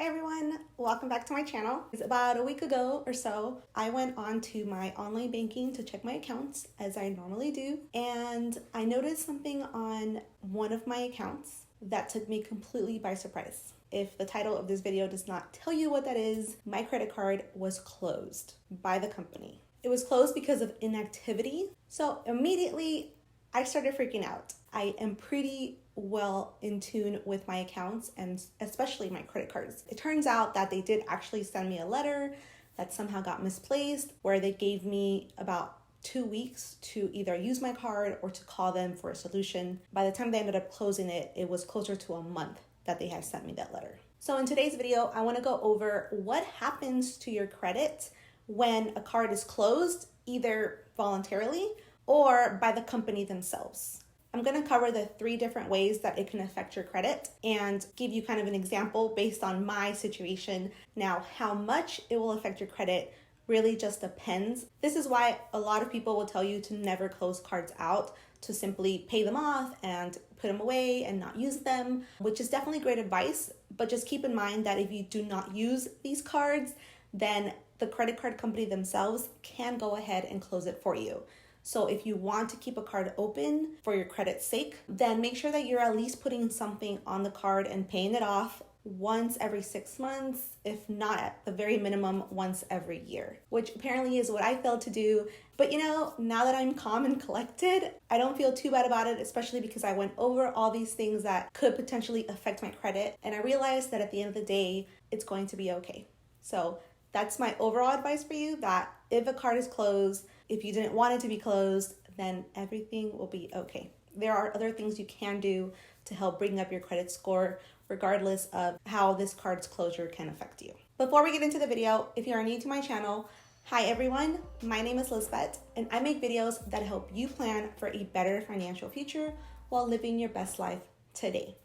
everyone, welcome back to my channel. It's about a week ago or so, I went on to my online banking to check my accounts as I normally do, and I noticed something on one of my accounts that took me completely by surprise. If the title of this video does not tell you what that is, my credit card was closed by the company. It was closed because of inactivity, so immediately I started freaking out. I am pretty well in tune with my accounts and especially my credit cards. It turns out that they did actually send me a letter that somehow got misplaced where they gave me about 2 weeks to either use my card or to call them for a solution. By the time they ended up closing it, it was closer to a month that they had sent me that letter. So in today's video, I want to go over what happens to your credit when a card is closed, either voluntarily or by the company themselves. I'm going to cover the 3 different ways that it can affect your credit and give you kind of an example based on my situation. Now, how much it will affect your credit really just depends. This is why a lot of people will tell you to never close cards out, to simply pay them off and put them away and not use them, which is definitely great advice. But just keep in mind that if you do not use these cards, then the credit card company themselves can go ahead and close it for you. So if you want to keep a card open for your credit's sake, then make sure that you're at least putting something on the card and paying it off once every 6 months, if not at the very minimum once every year, which apparently is what I failed to do. But you know, now that I'm calm and collected, I don't feel too bad about it, especially because I went over all these things that could potentially affect my credit. And I realized that at the end of the day, it's going to be okay. So that's my overall advice for you, that if a card is closed, if you didn't want it to be closed, then everything will be okay. There are other things you can do to help bring up your credit score, regardless of how this card's closure can affect you. Before we get into the video, if you are new to my channel, hi everyone, my name is Lisbeth, and I make videos that help you plan for a better financial future while living your best life today.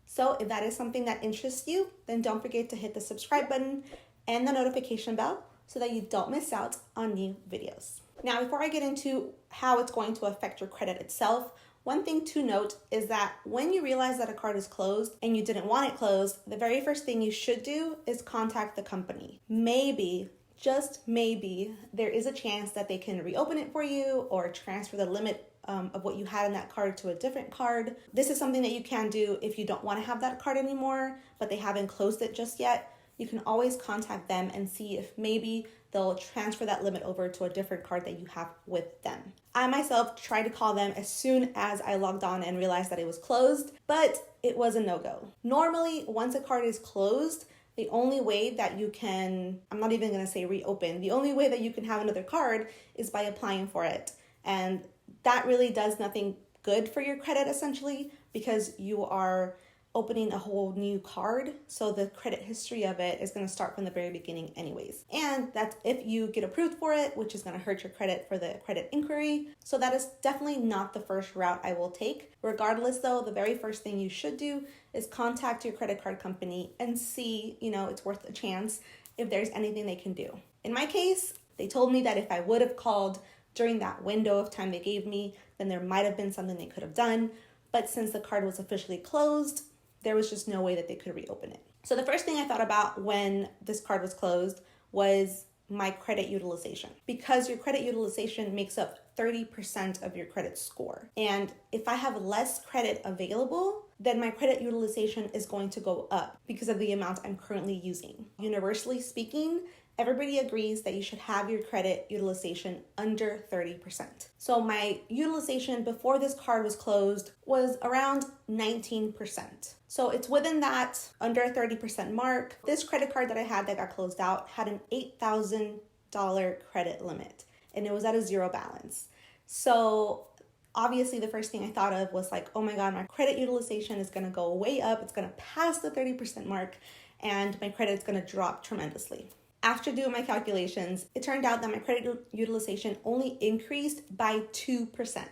So if that is something that interests you, then don't forget to hit the subscribe button and the notification bell so that you don't miss out on new videos. Now, before I get into how it's going to affect your credit itself, one thing to note is that when you realize that a card is closed and you didn't want it closed, the very first thing you should do is contact the company. Maybe, just maybe, there is a chance that they can reopen it for you or transfer the limit of what you had in that card to a different card. This is something that you can do if you don't want to have that card anymore, but they haven't closed it just yet. You can always contact them and see if maybe they'll transfer that limit over to a different card that you have with them. I myself tried to call them as soon as I logged on and realized that it was closed, but it was a no-go. Normally, once a card is closed, the only way that you can, I'm not even going to say reopen, the only way that you can have another card is by applying for it. And that really does nothing good for your credit essentially, because you are opening a whole new card, so the credit history of it is going to start from the very beginning anyways. And that's if you get approved for it, which is going to hurt your credit for the credit inquiry. So that is definitely not the first route I will take. Regardless though, the very first thing you should do is contact your credit card company and see, it's worth a chance if there's anything they can do. In my case, they told me that if I would have called during that window of time they gave me, then there might have been something they could have done. But since the card was officially closed, there was just no way that they could reopen it. So the first thing I thought about when this card was closed was my credit utilization, because your credit utilization makes up 30% of your credit score. And if I have less credit available, then my credit utilization is going to go up because of the amount I'm currently using. Universally speaking, everybody agrees that you should have your credit utilization under 30%. So my utilization before this card was closed was around 19%. So it's within that under 30% mark. This credit card that I had that got closed out had an $8,000 credit limit, and it was at a 0 balance. So obviously the first thing I thought of was like, oh my God, my credit utilization is gonna go way up. It's gonna pass the 30% mark and my credit is gonna drop tremendously. After doing my calculations, it turned out that my credit utilization only increased by 2%.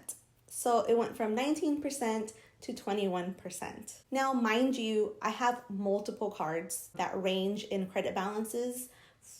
So it went from 19% to 21%. Now, mind you, I have multiple cards that range in credit balances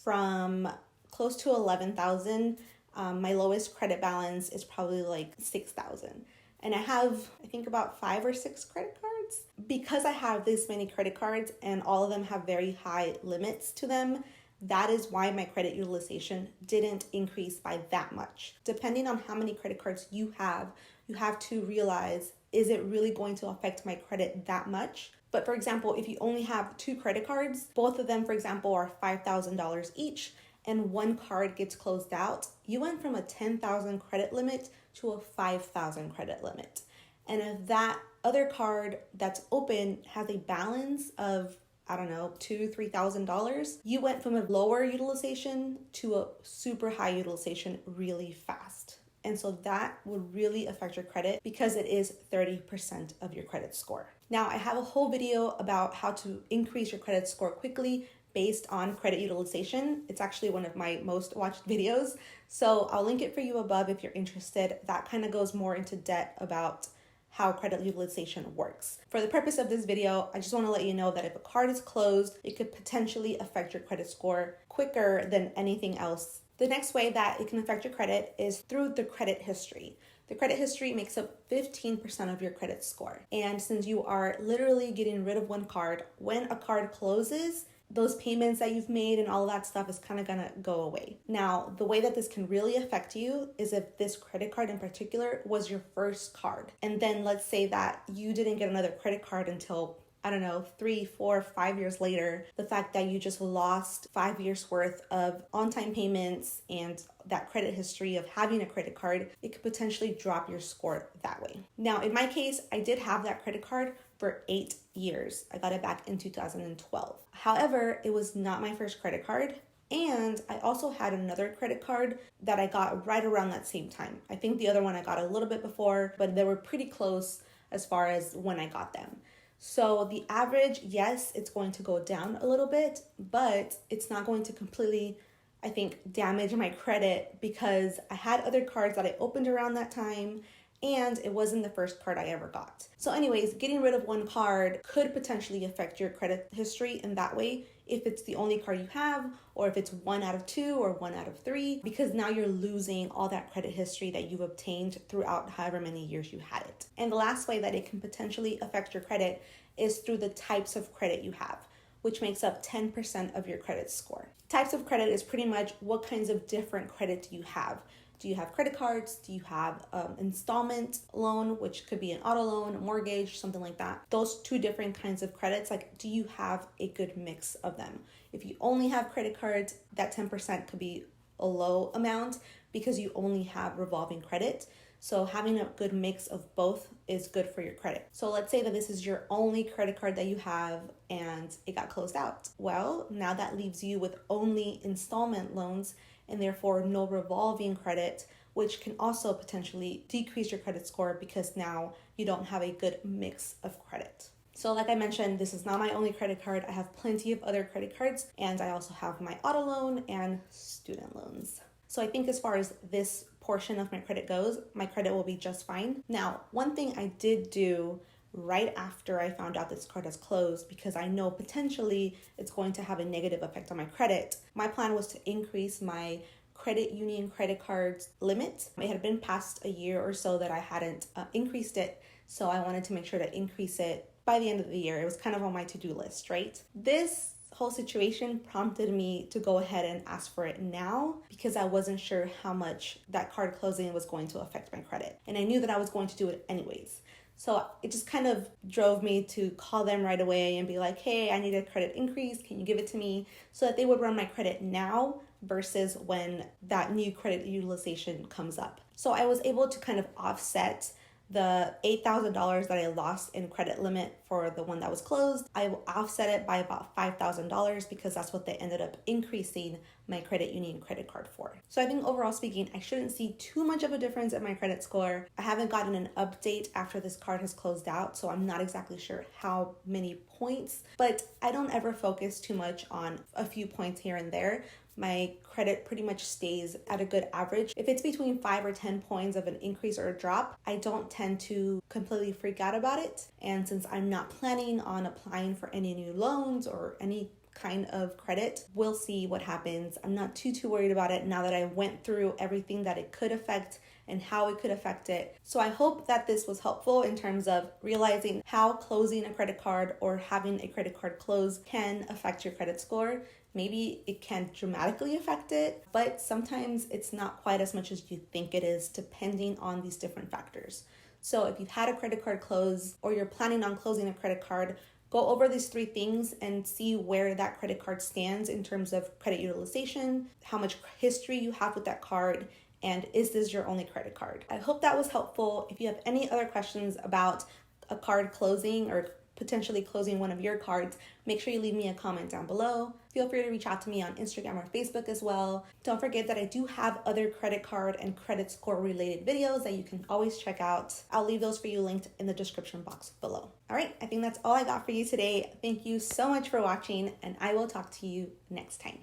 from close to 11,000. My lowest credit balance is probably like 6,000. And I have, I think, about 5 or 6 credit cards. cards. Because I have this many credit cards and all of them have very high limits to them, that is why my credit utilization didn't increase by that much. Depending on how many credit cards you have to realize, is it really going to affect my credit that much? But for example, if you only have 2 credit cards, both of them, for example, are $5,000 each, and one card gets closed out, you went from a 10,000 credit limit to a 5,000 credit limit. And if that other card that's open has a balance of, I don't know, $2,000, $3,000, you went from a lower utilization to a super high utilization really fast. And so that would really affect your credit because it is 30% of your credit score. Now, I have a whole video about how to increase your credit score quickly based on credit utilization. It's actually one of my most watched videos. So I'll link it for you above if you're interested. That kind of goes more into depth about how credit utilization works. For the purpose of this video, I just want to let you know that if a card is closed, it could potentially affect your credit score quicker than anything else. The next way that it can affect your credit is through the credit history. The credit history makes up 15% of your credit score. And since you are literally getting rid of one card, when a card closes, those payments that you've made and all of that stuff is kind of gonna go away. Now, the way that this can really affect you is if this credit card in particular was your first card. And then let's say that you didn't get another credit card until, I don't know, 3, 4, 5 years later. The fact that you just lost 5 years worth of on-time payments and that credit history of having a credit card, it could potentially drop your score that way. Now, in my case, I did have that credit card for 8 years. I got it back in 2012. However, it was not my first credit card. And I also had another credit card that I got right around that same time. I think the other one I got a little bit before, but they were pretty close as far as when I got them. So the average, yes, it's going to go down a little bit, but it's not going to completely, I think, damage my credit because I had other cards that I opened around that time and it wasn't the first card I ever got. So anyways, getting rid of one card could potentially affect your credit history in that way if it's the only card you have, or if it's 1 out of 2 or 1 out of 3, because now you're losing all that credit history that you've obtained throughout however many years you had it. And the last way that it can potentially affect your credit is through the types of credit you have, which makes up 10% of your credit score. Types of credit is pretty much what kinds of different credit do you have. Do you have credit cards? Do you have installment loan, which could be an auto loan, a mortgage, something like that? Those 2 different kinds of credits, like, do you have a good mix of them? If you only have credit cards, that 10% could be a low amount because you only have revolving credit. So having a good mix of both is good for your credit. So let's say that this is your only credit card that you have and it got closed out. Well, now that leaves you with only installment loans and therefore no revolving credit, which can also potentially decrease your credit score because now you don't have a good mix of credit. So like I mentioned, this is not my only credit card. I have plenty of other credit cards, and I also have my auto loan and student loans. So I think as far as this portion of my credit goes, my credit will be just fine. Now, one thing I did do right after I found out this card has closed, because I know potentially it's going to have a negative effect on my credit, my plan was to increase my credit union credit cards limit. It had been past a year or so that I hadn't increased it, so I wanted to make sure to increase it by the end of the year. It was kind of on my to-do list, right? This whole situation prompted me to go ahead and ask for it now because I wasn't sure how much that card closing was going to affect my credit. And I knew that I was going to do it anyways. So it just kind of drove me to call them right away and be like, hey, I need a credit increase. Can you give it to me? So that they would run my credit now versus when that new credit utilization comes up. So I was able to kind of offset the $8,000 that I lost in credit limit for the one that was closed. I offset it by about $5,000 because that's what they ended up increasing my credit union credit card for. So I think overall speaking, I shouldn't see too much of a difference in my credit score. I haven't gotten an update after this card has closed out, so I'm not exactly sure how many points, but I don't ever focus too much on a few points here and there. My credit pretty much stays at a good average. If it's between 5 or 10 points of an increase or a drop, I don't tend to completely freak out about it. And since I'm not planning on applying for any new loans or any kind of credit, we'll see what happens. I'm not too worried about it now that I went through everything that it could affect and how it could affect it. So I hope that this was helpful in terms of realizing how closing a credit card or having a credit card close can affect your credit score. Maybe it can dramatically affect it, but sometimes it's not quite as much as you think it is, depending on these different factors. So if you've had a credit card close or you're planning on closing a credit card, go over these 3 things and see where that credit card stands in terms of credit utilization, how much history you have with that card, and is this your only credit card? I hope that was helpful. If you have any other questions about a card closing or potentially closing one of your cards, make sure you leave me a comment down below. Feel free to reach out to me on Instagram or Facebook as well. Don't forget that I do have other credit card and credit score related videos that you can always check out. I'll leave those for you linked in the description box below. All right, I think that's all I got for you today. Thank you so much for watching, and I will talk to you next time.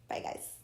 Bye, guys.